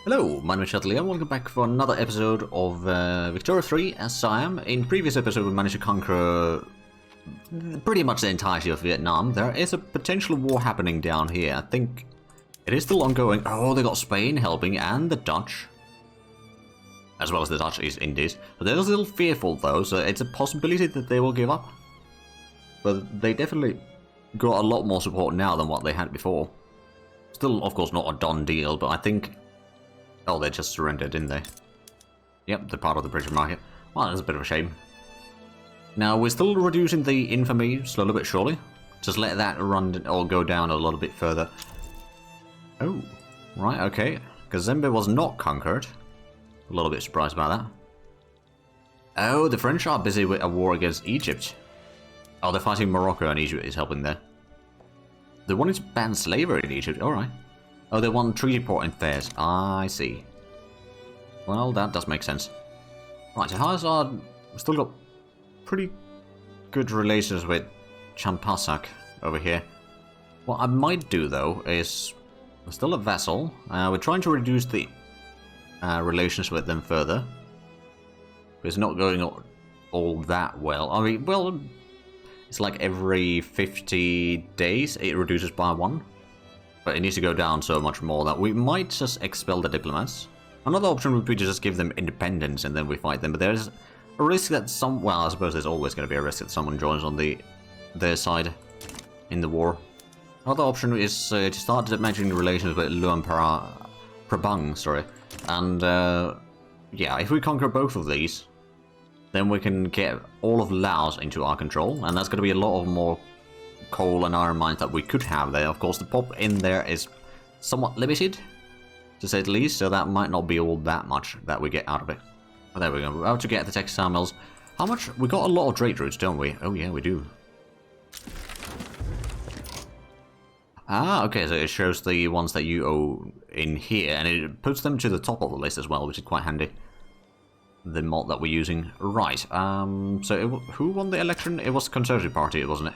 Hello, my name is Shutley and welcome back for another episode of Victoria 3 as Siam. In previous episode we managed to conquer pretty much the entirety of Vietnam. There is a potential war happening down here. I think it is still ongoing. Oh, they got Spain helping and the Dutch. As well as the Dutch East Indies. But they're a little fearful though, so it's a possibility that they will give up. But they definitely got a lot more support now than what they had before. Still, of course, not a done deal, but I think... Oh, they just surrendered, didn't they? Yep, they're part of the British market. Well, that's a bit of a shame. Now, we're still reducing the infamy slowly but surely. Just let that run or go down a little bit further. Oh, right, okay. Kazembe was not conquered. A little bit surprised by that. Oh, the French are busy with a war against Egypt. Oh, they're fighting Morocco and Egypt is helping there. They wanted to ban slavery in Egypt, alright. Oh, they want treaty port in Fez. I see. Well, that does make sense. Right, so Hazard still got pretty good relations with Champasak over here. What I might do, though, is... We're still a vassal. We're trying to reduce the relations with them further. But it's not going all that well. I mean, well, it's like every 50 days it reduces by 1. But it needs to go down so much more that we might just expel the diplomats. Another option would be to just give them independence and then we fight them. But there's a risk that some... Well, I suppose there's always going to be a risk that someone joins on their side in the war. Another option is to start damaging relations with Luang Prabang, sorry. And, yeah, if we conquer both of these, then we can get all of Laos into our control. And that's going to be a lot of more coal and iron mines that we could have there. Of course, the pop in there is somewhat limited, to say the least, so that might not be all that much that we get out of it. But there we go. We're about to get the textile mills. How much? We got a lot of trade routes, don't we? Oh yeah, we do. Ah, okay, so it shows the ones that you owe in here, and it puts them to the top of the list as well, which is quite handy. The mod that we're using. Right, so who won the election? It was the Conservative Party, wasn't it?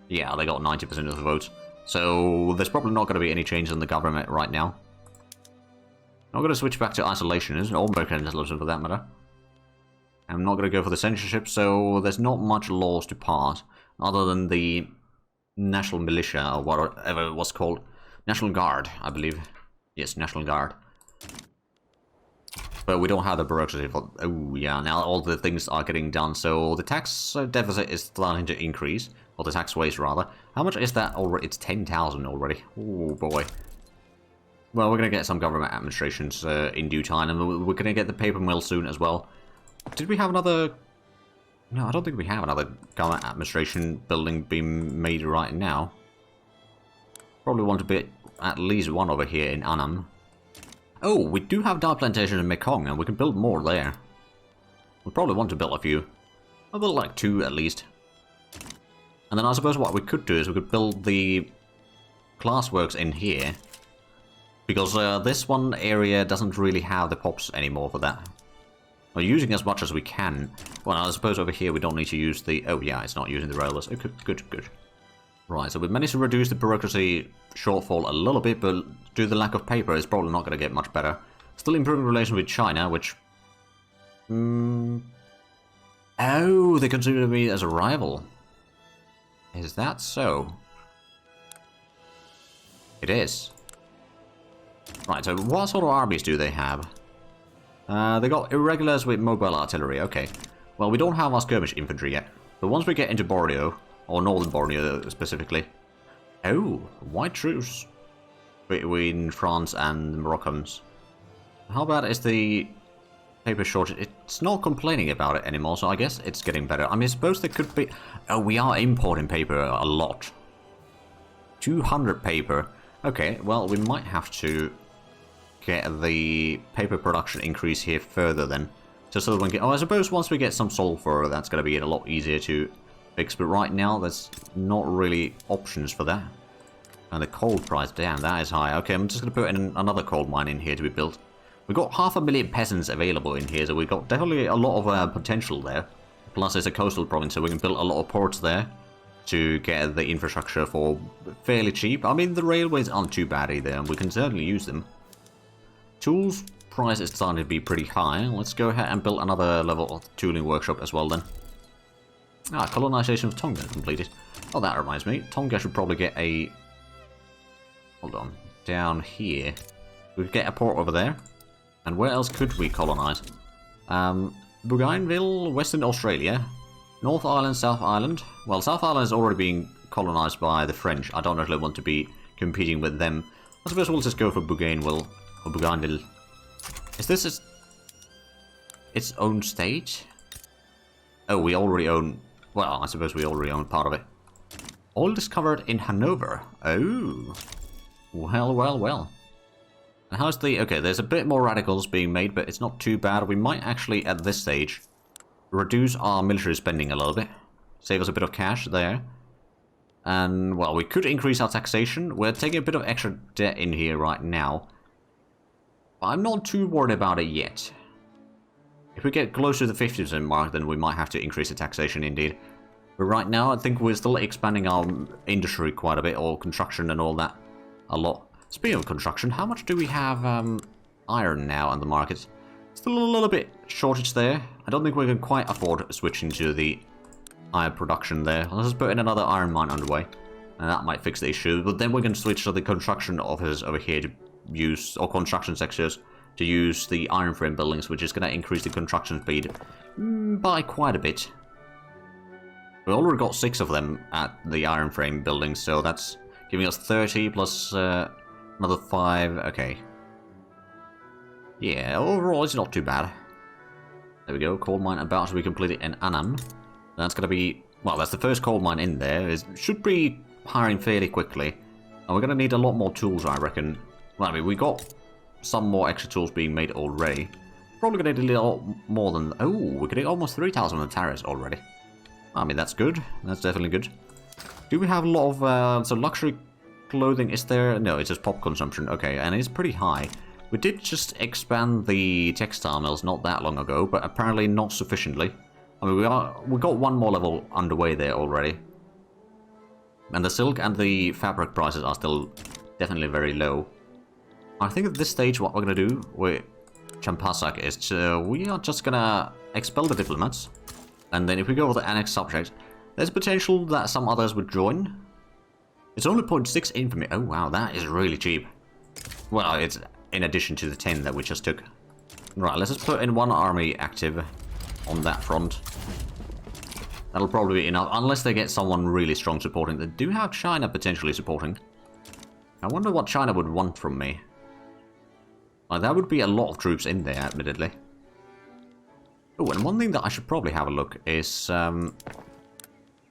Yeah, they got 90% of the votes. So there's probably not going to be any change in the government right now. I'm going to switch back to isolationism, or mercantilism for that matter. I'm not going to go for the censorship, so there's not much laws to pass, other than the National Militia, or whatever it was called. National Guard, I believe. Yes, National Guard. But we don't have the bureaucracy for... Oh, yeah, now all the things are getting done, so the tax deficit is starting to increase. Or the tax waste, rather. How much is that already? It's 10,000 already. Oh, boy. Well, we're going to get some government administrations in due time, and we're going to get the paper mill soon as well. Did we have another... No, I don't think we have another government administration building being made right now. Probably want to be at least one over here in Annam. Oh, we do have dye plantations in Mekong, and we can build more there. We probably want to build a few. I'll build like 2 at least. And then I suppose what we could do is we could build the glassworks in here. Because this one area doesn't really have the pops anymore for that. We're using as much as we can. Well, I suppose over here we don't need to use the... Oh yeah, it's not using the railways. Okay, good, good. Right, so we've managed to reduce the bureaucracy shortfall a little bit, but due to the lack of paper, it's probably not going to get much better. Still improving relations with China, which... Oh, they consider me as a rival. Is that so? It is. Right, so what sort of armies do they have? They got irregulars with mobile artillery, okay. Well, we don't have our skirmish infantry yet. But once we get into Borneo, or northern Borneo specifically... Oh, white truce between France and the Moroccans. How bad is the paper shortage? It's not complaining about it anymore, so I guess it's getting better. I mean, I suppose there could be... Oh, we are importing paper a lot. 200 paper. Okay, well, we might have to get the paper production increase here further then. Just so that we can get... Oh, I suppose once we get some sulfur, that's going to be a lot easier to fix. But right now, there's not really options for that. And the coal price, damn, that is high. Okay, I'm just going to put in another coal mine in here to be built. We've got 500,000 peasants available in here, so we've got definitely a lot of potential there. Plus, it's a coastal province, so we can build a lot of ports there to get the infrastructure for fairly cheap. I mean, the railways aren't too bad either, and we can certainly use them. Tools price is starting to be pretty high. Let's go ahead and build another level of tooling workshop as well then. Ah, colonization of Tonga completed. Oh, that reminds me. Tonga should probably get a... Hold on. Down here. We could get a port over there. And where else could we colonize? Bougainville, Western Australia. North Island, South Island. Well, South Island is already being colonized by the French. I don't really want to be competing with them. I suppose we'll just go for Bougainville. Or Bougainville. Is this its own state? Oh, we already own... Well, I suppose we already own part of it. All discovered in Hanover. Oh. Well, well, well. And how's the... Okay, there's a bit more radicals being made, but it's not too bad. We might actually, at this stage, reduce our military spending a little bit. Save us a bit of cash there. And, well, we could increase our taxation. We're taking a bit of extra debt in here right now. But I'm not too worried about it yet. If we get close to the 50% mark, then we might have to increase the taxation indeed. But right now, I think we're still expanding our industry quite a bit, or construction and all that, a lot. Speaking of construction, how much do we have iron now on the market? Still a little bit shortage there. I don't think we can quite afford switching to the iron production there. Let's just put in another iron mine underway, and that might fix the issue. But then we can switch to the construction offices over here to use, or construction sectors, to use the iron frame buildings, which is going to increase the construction speed by quite a bit. We already got 6 of them at the iron frame buildings, so that's giving us 30 plus another 5. Okay. Yeah, overall it's not too bad. There we go, coal mine about to be completed in Annam. That's going to be, well, that's the first coal mine in there. It should be hiring fairly quickly. And we're going to need a lot more tools, I reckon. Well, I mean, we got some more extra tools being made already. Probably going to need a little more than... Oh, we're getting almost 3,000 on the tariffs already. I mean, that's good. That's definitely good. Do we have a lot of... so luxury clothing, is there... No, it's just pop consumption. Okay, and it's pretty high. We did just expand the textile mills not that long ago, but apparently not sufficiently. I mean, we got one more level underway there already. And the silk and the fabric prices are still definitely very low. I think at this stage what we're going to do with Champasak is we are just going to expel the diplomats. And then if we go with the annex subject, there's potential that some others would join. It's only 0.6 infamy. Oh wow, that is really cheap. Well, it's in addition to the 10 that we just took. Right, let's just put in one army active on that front. That'll probably be enough, unless they get someone really strong supporting. They do have China potentially supporting. I wonder what China would want from me. Like, that would be a lot of troops in there, admittedly. Oh, and one thing that I should probably have a look is...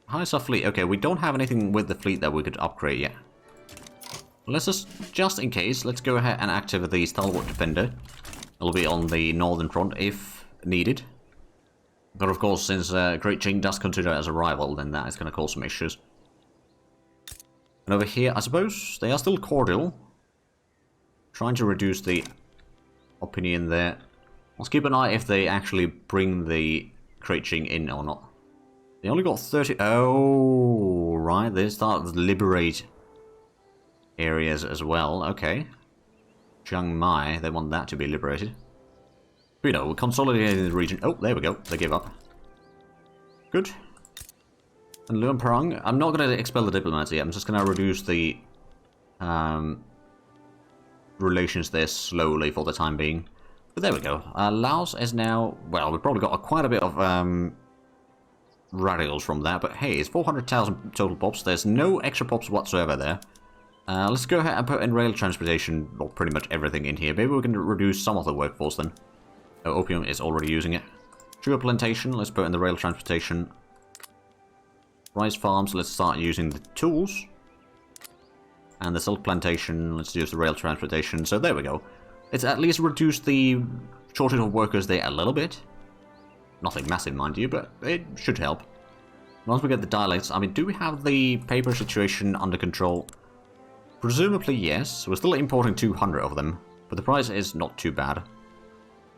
how's our fleet? Okay, we don't have anything with the fleet that we could upgrade yet. Let's just in case, let's go ahead and activate the Stalwart Defender. It'll be on the northern front if needed. But of course, since Great Qing does consider it as a rival, then that is going to cause some issues. And over here, I suppose they are still cordial. Trying to reduce the opinion there. Let's keep an eye if they actually bring the Great Qing in or not. They only got 30... Oh, right. They start to liberate areas as well. Okay. Chiang Mai, they want that to be liberated. But, you know, we're consolidating the region. Oh, there we go. They give up. Good. And Luang Prabang, I'm not going to expel the diplomats yet. I'm just going to reduce the relations there slowly for the time being. But there we go. Laos is now... Well, we've probably got quite a bit of radicals from that. But hey, it's 400,000 total pops. There's no extra pops whatsoever there. Let's go ahead and put in rail transportation, or pretty much everything in here. Maybe we can reduce some of the workforce then. Oh, opium is already using it. Sugar plantation, let's put in the rail transportation. Rice farms, let's start using the tools. And the silk plantation, let's use the rail transportation. So there we go. It's at least reduced the shortage of workers there a little bit. Nothing massive, mind you, but it should help. Once we get the dialects, I mean, do we have the paper situation under control? Presumably, yes. We're still importing 200 of them, but the price is not too bad.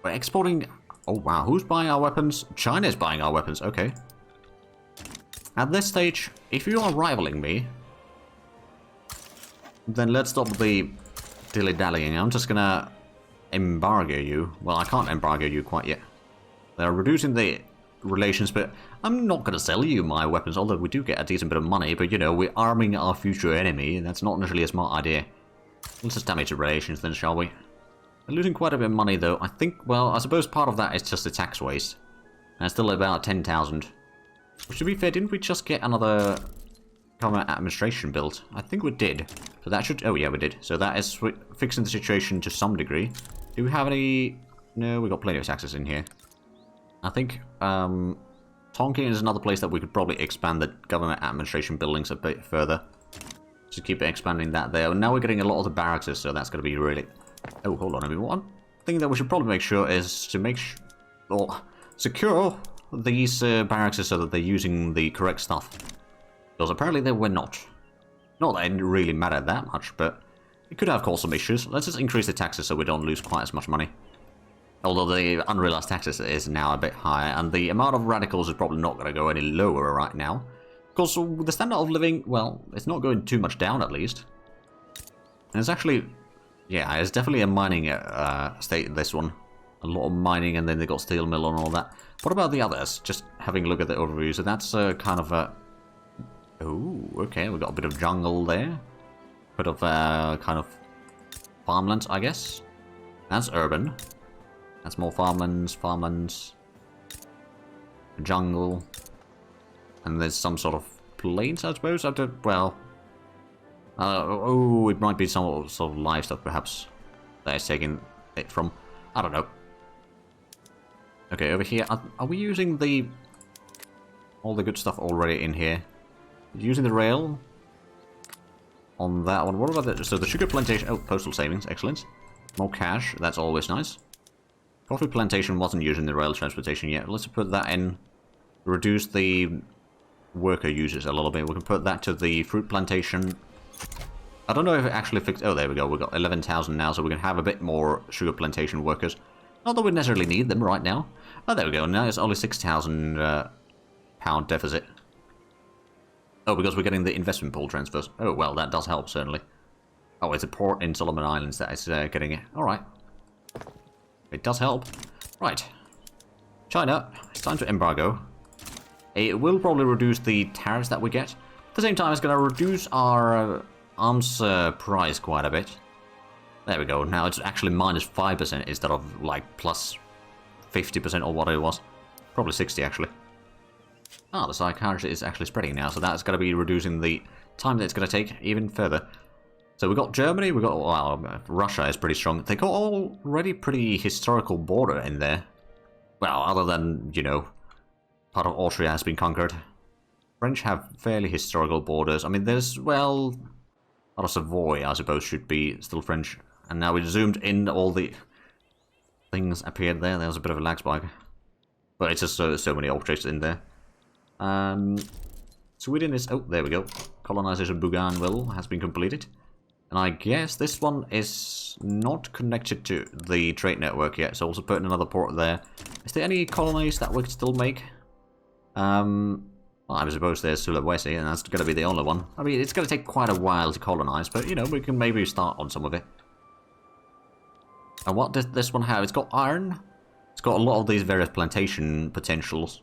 We're exporting... Oh, wow. Who's buying our weapons? China's buying our weapons. Okay. At this stage, if you are rivaling me, then let's stop the dilly-dallying. I'm just gonna embargo you. Well, I can't embargo you quite yet. They're reducing the relations, but I'm not going to sell you my weapons, although we do get a decent bit of money, but you know, we're arming our future enemy, and that's not necessarily a smart idea. Let's just damage the relations then, shall we? We're losing quite a bit of money though. I think, well, I suppose part of that is just the tax waste. And it's still about 10,000. Which, to be fair, didn't we just get another government administration built? I think we did. So that should, oh yeah, we did. So that is fixing the situation to some degree. Do we have any, no, we got plenty of taxes in here. I think Tonkin is another place that we could probably expand the government administration buildings a bit further. Just keep expanding that there. And now we're getting a lot of the barracks, so that's going to be really... Oh, hold on, everyone. One thing that we should probably make sure is to make or secure these barracks so that they're using the correct stuff. Because apparently they were not. Not that it really mattered that much, but it could have caused some issues. Let's just increase the taxes so we don't lose quite as much money. Although the unrealized taxes is now a bit higher, and the amount of radicals is probably not going to go any lower right now. Because the standard of living, well, it's not going too much down at least. And it's actually, yeah, it's definitely a mining state, this one. A lot of mining, and then they got steel mill and all that. What about the others? Just having a look at the overview. So that's kind of a... Oh, okay, we've got a bit of jungle there. Bit of kind of farmlands, I guess. That's urban. That's more farmlands. Jungle. And there's some sort of plains, I suppose. Well... oh, it might be some sort of livestock, perhaps. That is taking it from... I don't know. Okay, over here. Are we using the... all the good stuff already in here? Using the rail? On that one. What about the... So the sugar plantation... Oh, postal savings. Excellent. More cash. That's always nice. Coffee plantation wasn't using the rail transportation yet. Let's put that in. Reduce the worker users a little bit. We can put that to the fruit plantation. I don't know if it actually fixed... Oh, there we go. We've got 11,000 now, so we can have a bit more sugar plantation workers. Not that we necessarily need them right now. Oh, there we go. Now it's only 6,000 pound deficit. Oh, because we're getting the investment pool transfers. Oh, well, that does help, certainly. Oh, it's a port in Solomon Islands that is getting it. Alright. It does help. Right. China, it's time to embargo. It will probably reduce the tariffs that we get. At the same time, it's going to reduce our arms price quite a bit. There we go. Now it's actually minus 5% instead of like plus 50% or what it was. Probably 60 actually. Ah, the psychiatry is actually spreading now, so that's going to be reducing the time that it's going to take even further. So we've got Germany, we've got, well, Russia is pretty strong. They got already pretty historical border in there. Well, other than, you know, part of Austria has been conquered. French have fairly historical borders. I mean, there's, well, part of Savoy, I suppose, should be still French. And now we zoomed in, all the things appeared there. There was a bit of a lag spike. But it's just so many objects in there. Sweden is... Oh, there we go. Colonization Bougainville has been completed. And I guess this one is not connected to the trade network yet, so also putting another port there. Is there any colonies that we could still make? Well, I suppose there's Sulawesi, and that's going to be the only one. I mean, it's going to take quite a while to colonize, but, you know, we can maybe start on some of it. And what does this one have? It's got iron. It's got a lot of these various plantation potentials.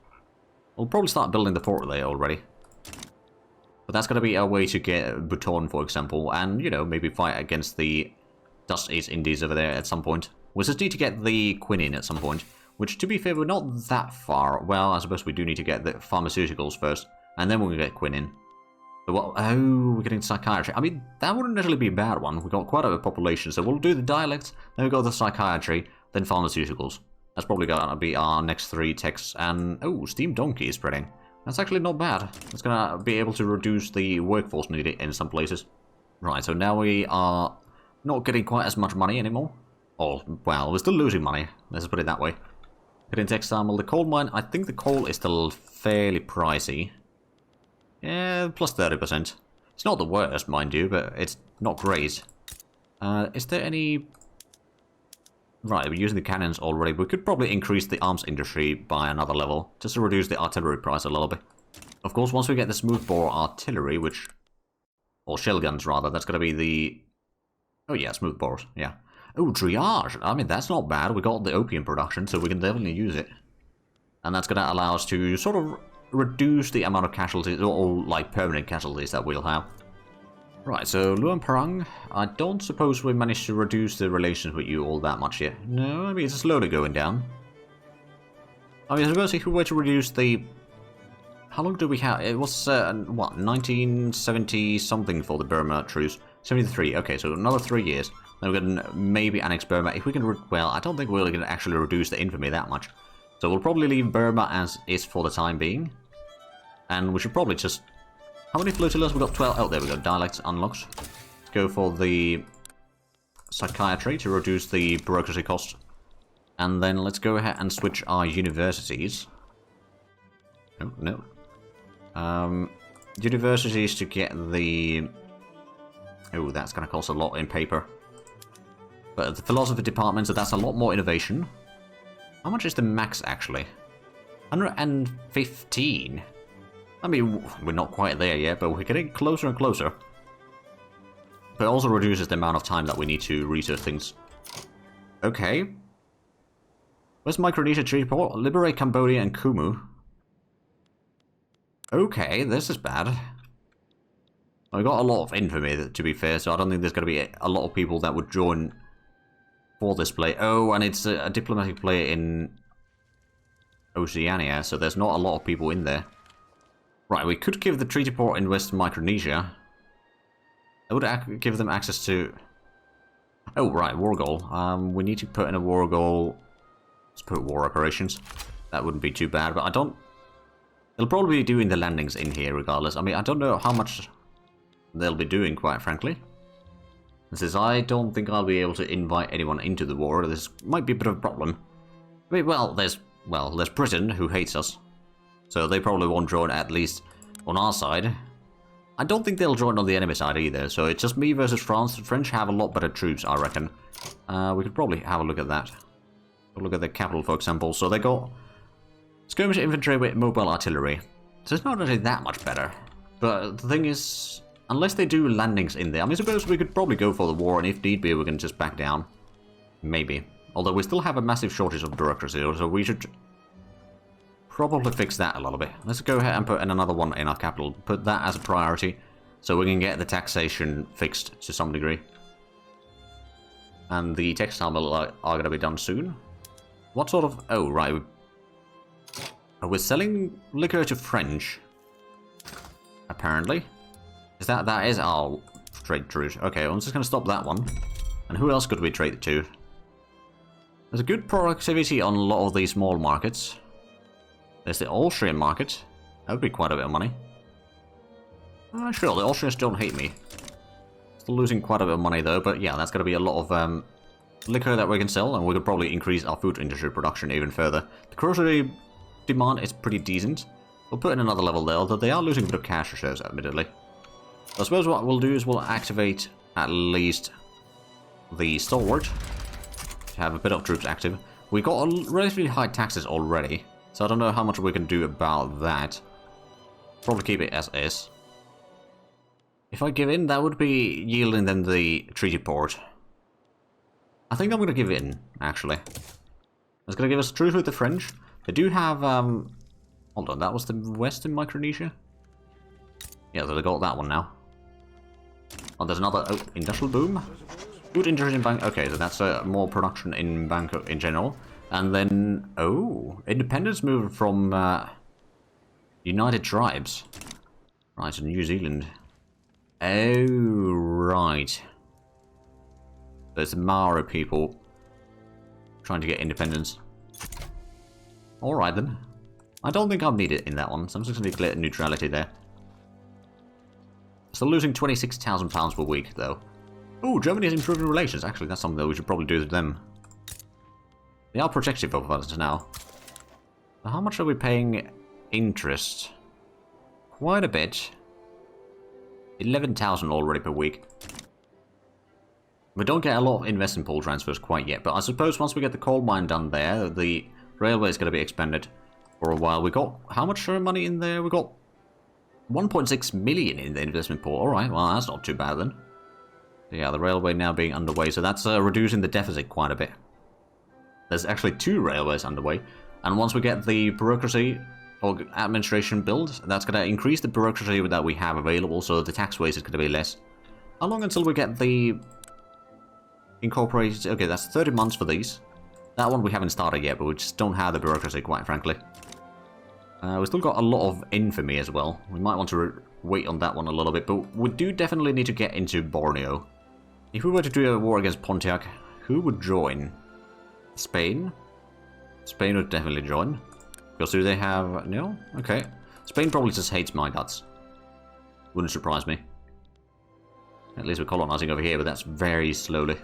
We'll probably start building the port there already. But that's going to be our way to get Bhutan, for example, and, you know, maybe fight against the Dutch East Indies over there at some point. We just need to get the quinine at some point, which, to be fair, we're not that far. Well, I suppose we do need to get the pharmaceuticals first, and then we'll get quinine. But what, oh, we're getting psychiatry. I mean, that wouldn't necessarily be a bad one. We've got quite a population, so we'll do the dialects, then we'll go the psychiatry, then pharmaceuticals. That's probably going to be our next 3 techs, and, oh, Steam Donkey is spreading. That's actually not bad. It's going to be able to reduce the workforce needed in some places. Right, so now we are not getting quite as much money anymore. Or, well, we're still losing money. Let's put it that way. Getting textile, the coal mine, I think the coal is still fairly pricey. Yeah, plus 30%. It's not the worst, mind you, but it's not great. Is there any... Right, we're using the cannons already. We could probably increase the arms industry by another level, just to reduce the artillery price a little bit. Of course, once we get the smoothbore artillery, which... or shell guns, rather, that's going to be the... Oh yeah, smoothbores, yeah. Oh, triage. I mean, that's not bad. We got the opium production, so we can definitely use it. And that's going to allow us to sort of reduce the amount of casualties, or like permanent casualties that we'll have. Right, so Luan Parang, I don't suppose we managed to reduce the relations with you all that much yet. No, I mean, it's slowly going down. I mean, I suppose if we were to reduce the... How long do we have? It was, what, 1970 something for the Burma truce. 73, okay, so another 3 years. Then we can maybe annex Burma. If we can, well, I don't think we're going to actually reduce the infamy that much. So we'll probably leave Burma as is for the time being. And we should probably just... How many flotillas? We've got 12. Oh, there we go. Dialects unlocked. Let's go for the psychiatry to reduce the bureaucracy cost. And then let's go ahead and switch our universities. No. Universities to get the... Oh, that's going to cost a lot in paper. But the philosophy department, so that's a lot more innovation. How much is the max, actually? 115. I mean, we're not quite there yet, but we're getting closer and closer. But it also reduces the amount of time that we need to research things. Okay. Where's Micronesia Treaty Port? Liberate Cambodia and Kumu. Okay, this is bad. I got a lot of infamy, to be fair, so I don't think there's going to be a lot of people that would join for this play. Oh, and it's a diplomatic play in Oceania, so there's not a lot of people in there. Right, we could give the treaty port in West Micronesia. That would give them access to... Oh, right, war goal. We need to put in a war goal. Let's put war operations. That wouldn't be too bad, but I don't... They'll probably be doing the landings in here regardless. I mean, I don't know how much they'll be doing, quite frankly. This is, I don't think I'll be able to invite anyone into the war. This might be a bit of a problem. I mean, well, there's Britain, who hates us. So they probably won't join, at least on our side. I don't think they'll join on the enemy side either, so it's just me versus France. The French have a lot better troops, I reckon. We could probably have a look at that. Look at the capital, for example. So they got skirmish infantry with mobile artillery. So it's not really that much better. But the thing is, unless they do landings in there, I mean, suppose we could probably go for the war, and if need be, we can just back down. Maybe. Although we still have a massive shortage of bureaucracy, so we should probably fix that a little bit. Let's go ahead and put in another one in our capital. Put that as a priority, so we can get the taxation fixed to some degree. And the textile mill are going to be done soon. What sort of... Oh, right. We're selling liquor to French. Apparently. That is our trade truce. Okay, I'm just going to stop that one. And who else could we trade it to? There's a good productivity on a lot of these small markets. There's the Austrian market. That would be quite a bit of money. Sure, the Austrians don't hate me. Still losing quite a bit of money though, but yeah, that's going to be a lot of liquor that we can sell, and we could probably increase our food industry production even further. The grocery demand is pretty decent. We'll put in another level there, although they are losing a bit of cash reserves, admittedly. So I suppose what we'll do is we'll activate at least the stalwart to have a bit of troops active. We got relatively high taxes already, so I don't know how much we can do about that. Probably keep it as is. If I give in, that would be yielding them the treaty port. I think I'm going to give in, actually. It's going to give us truce with the French. They do have, hold on, that was the Western Micronesia? Yeah, so they got that one now. Oh, there's another, oh, industrial boom. Good industry in Bangkok. Okay, so that's more production in Bangkok in general. And then, oh, independence moved from United Tribes. Right, to New Zealand. Oh, right. There's the Maori people trying to get independence. Alright then. I don't think I'll need it in that one, so I'm just going to declare neutrality there. Still losing £26,000 per week, though. Oh, Germany is improving relations. Actually, that's something that we should probably do with them. They are protective of us now. So how much are we paying interest? Quite a bit. 11,000 already per week. We don't get a lot of investment pool transfers quite yet, but I suppose once we get the coal mine done there, the railway is going to be expanded for a while. We got how much money in there? We got 1.6 million in the investment pool. Alright, well that's not too bad then. Yeah, the railway now being underway, so that's reducing the deficit quite a bit. There's actually 2 railways underway, and once we get the bureaucracy or administration built, that's going to increase the bureaucracy that we have available, so the tax waste is going to be less. How long until we get the incorporated? Okay, that's 30 months for these. That one we haven't started yet, but we just don't have the bureaucracy, quite frankly. We still got a lot of infamy as well. We might want to wait on that one a little bit, but we do definitely need to get into Borneo. If we were to do a war against Pontiac, who would join? Spain? Spain would definitely join. Because do they have... No? Okay. Spain probably just hates my guts. Wouldn't surprise me. At least we're colonizing over here, but that's very slowly.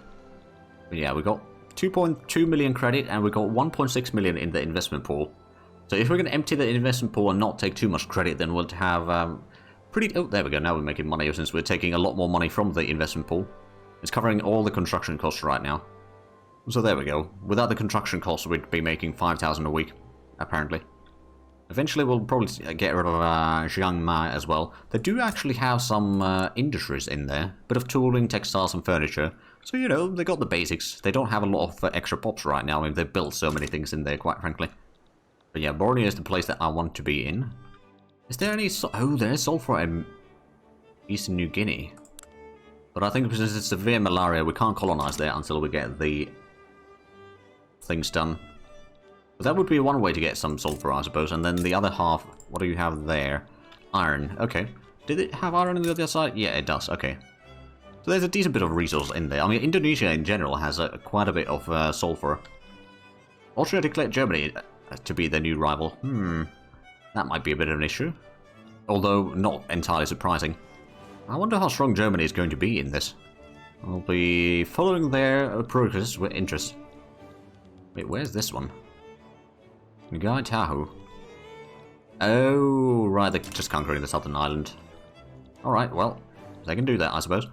But yeah, we got 2.2 million credit, and we got 1.6 million in the investment pool. So if we're going to empty the investment pool and not take too much credit, then we'll have pretty... Oh, there we go. Now we're making money, since we're taking a lot more money from the investment pool. It's covering all the construction costs right now. So there we go. Without the construction costs, we'd be making 5,000 a week, apparently. Eventually, we'll probably get rid of Chiang Mai as well. They do actually have some industries in there. Bit of tooling, textiles, and furniture. So, you know, they got the basics. They don't have a lot of extra pops right now. I mean, they've built so many things in there, quite frankly. But yeah, Borneo is the place that I want to be in. Is there any... Oh, there is sulfur in Eastern New Guinea. But I think because it's severe malaria, we can't colonize there until we get the things done. But that would be one way to get some sulfur, I suppose. And then the other half, what do you have there? Iron. Okay. Did it have iron on the other side? Yeah, it does. Okay. So there's a decent bit of resource in there. I mean, Indonesia in general has quite a bit of sulfur. Austria declared Germany to be their new rival. That might be a bit of an issue. Although, not entirely surprising. I wonder how strong Germany is going to be in this. I'll be following their progress with interest. Wait, where's this one? Guy Tahoe. Oh, right, they're just conquering the southern island. Alright, well, they can do that, I suppose.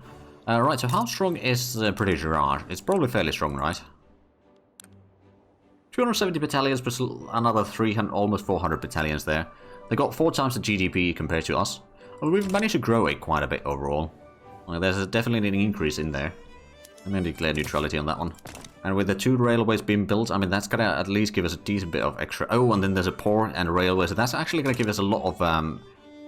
Right, so how strong is the British Raj? It's probably fairly strong, right? 270 battalions, plus another 300, almost 400 battalions there. They got 4 times the GDP compared to us. Well, we've managed to grow it quite a bit overall. Well, there's definitely an increase in there. I'm going to declare neutrality on that one. And with the 2 railways being built, I mean, that's going to at least give us a decent bit of extra... Oh, and then there's a port and a railway, so that's actually going to give us a lot of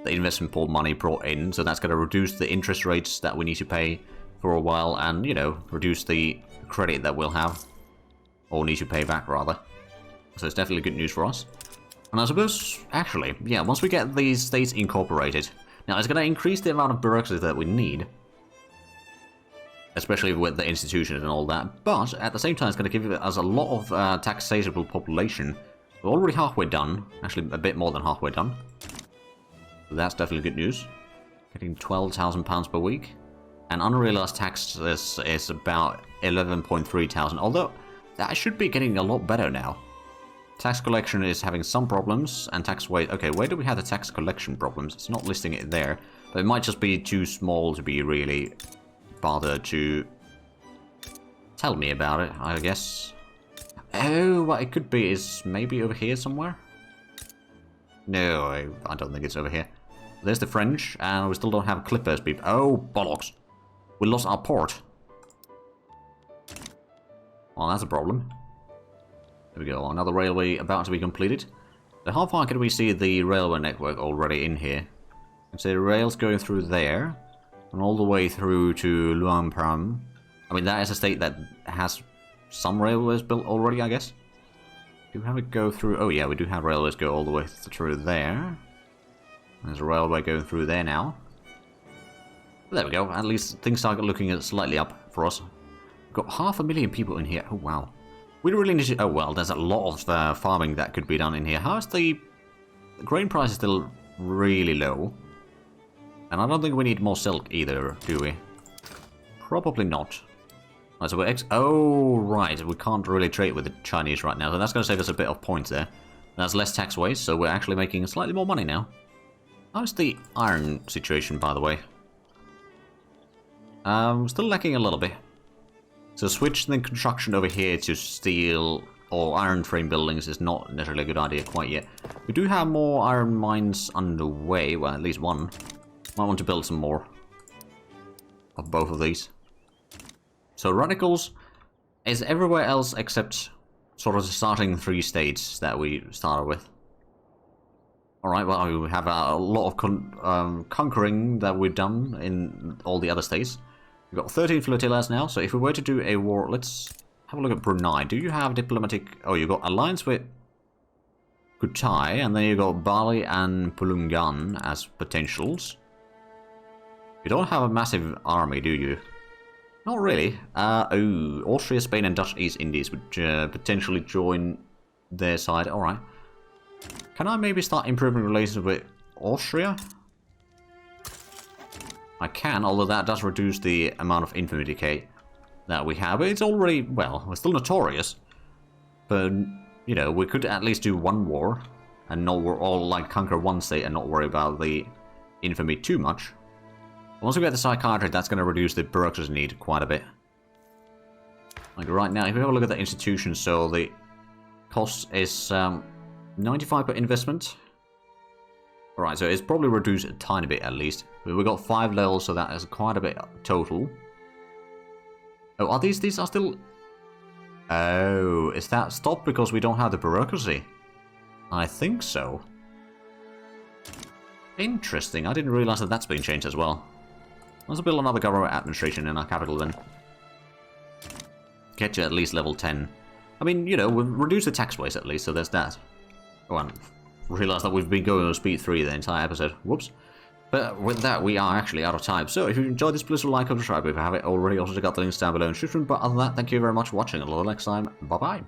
the investment pool money brought in. So that's going to reduce the interest rates that we need to pay for a while and, you know, reduce the credit that we'll have. Or need to pay back, rather. So it's definitely good news for us. And I suppose, actually, yeah, once we get these states incorporated... Now, it's going to increase the amount of bureaucracy that we need. Especially with the institutions and all that. But, at the same time, it's going to give us a lot of taxable population. We're already halfway done. Actually, a bit more than halfway done. So that's definitely good news. Getting £12,000 per week. And unrealized tax is about 11.3 thousand. Although, that should be getting a lot better now. Tax collection is having some problems, and tax weight... Okay, where do we have the tax collection problems? It's not listing it there, but it might just be too small to be really bothered to tell me about it, I guess. Oh, what it could be is maybe over here somewhere? No, I don't think it's over here. There's the French, and we still don't have clippers. Oh, bollocks. We lost our port. Well, that's a problem. There we go, another railway about to be completed. So how far can we see the railway network already in here? You can see the rails going through there, and all the way through to Luang Prabang. I mean, that is a state that has some railways built already, I guess. Do we have it go through? Oh yeah, we do have railways go all the way through there. There's a railway going through there now. But there we go, at least things start looking slightly up for us. We've got 500,000 people in here, oh wow. We really need to... Oh, well, there's a lot of farming that could be done in here. How is the grain price is still really low? And I don't think we need more silk either, do we? Probably not. Right, so we're oh, right. We can't really trade with the Chinese right now. So that's going to save us a bit of points there. That's less tax waste, so we're actually making slightly more money now. How's the iron situation, by the way? Still lacking a little bit. So switching the construction over here to steel or iron frame buildings is not necessarily a good idea quite yet. We do have more iron mines underway, well at least one. Might want to build some more of both of these. So radicals is everywhere else except sort of the starting 3 states that we started with. Alright, well, we have a lot of conquering that we've done in all the other states. We've got 13 flotillas now, so if we were to do a war, let's have a look at Brunei. Do you have diplomatic... Oh, you got alliance with Kutai, and then you got Bali and Pulungan as potentials. You don't have a massive army, do you? Not really. Oh, Austria, Spain, and Dutch East Indies would potentially join their side. Alright. Can I maybe start improving relations with Austria? I can, although that does reduce the amount of infamy decay that we have. It's already, well, we're still notorious. But, you know, we could at least do one war. And not all, like, conquer one state and not worry about the infamy too much. Once we get the psychiatry, that's going to reduce the bureaucracy need quite a bit. Like right now, if we have a look at the institutions, so the cost is 95 per investment. Alright, so it's probably reduced a tiny bit at least. We've got 5 levels, so that is quite a bit total. Oh, are these are still... Oh, is that stopped because we don't have the bureaucracy? I think so. Interesting, I didn't realize that that's been changed as well. Let's build another government administration in our capital then. Get you at least level 10. I mean, you know, we've reduced the tax base at least, so there's that. Oh, and realize that we've been going on speed 3 the entire episode. Whoops. But with that, we are actually out of time. So if you enjoyed this, please like and subscribe if you haven't already. Also check out the links down below in the description. But other than that, thank you very much for watching. Until next time, bye-bye.